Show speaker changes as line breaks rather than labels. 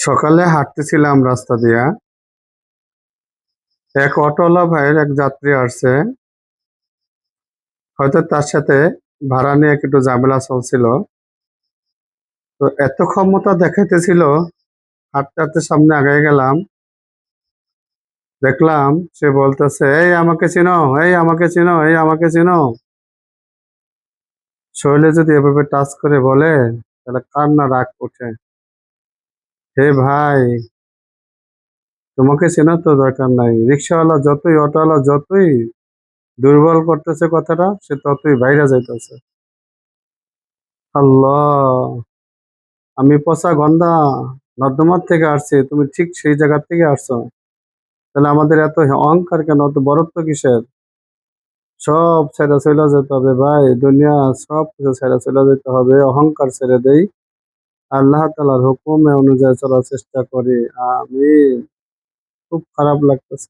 সকালে হাঁটতেছিলাম রাস্তা দিয়া। এক অটোওয়ালা ভাইয়ের এক যাত্রী আসছে। হয়তো তার সাথে ভাড়া নিয়ে একটু ঝামেলা চলছিল। তো এত ক্ষমতা দেখাইতেছিল, হাঁটতে, হাঁটতে সামনে আগায় গেলাম। দেখলাম সে বলতেছে, "এই আমাকে চিনো, এই আমাকে চিনো, এই আমাকে চিনো।" শরীরে যদি এভাবে টাচ করে বলে, তাহলে কার না রাগ ওঠে। হে ভাই, তোমাকে চেনার তো দরকার নাই। রিক্সাওয়ালা যতই, অটোওয়ালা যতই দুর্বল করতেছে কথাটা, সে ততই বাইরে যাইতেছে। আল্লাহ! আমি পচা গন্ধা নর্দমার থেকে আসছি, তুমি ঠিক সেই জায়গা থেকে আসছো। তাহলে আমাদের এত অহংকার কেন, এত বড়ত্ব কিসের? সব ছেড়ে চলে যেতে হবে ভাই, দুনিয়া সব কিছু ছেড়ে চলে যেতে হবে, অহংকার ছেড়ে দেই, আল্লাহ তাআলার হুকুমে অনুযায়ী চলার চেষ্টা করি। আমিন। খুব খারাপ লাগতেছে।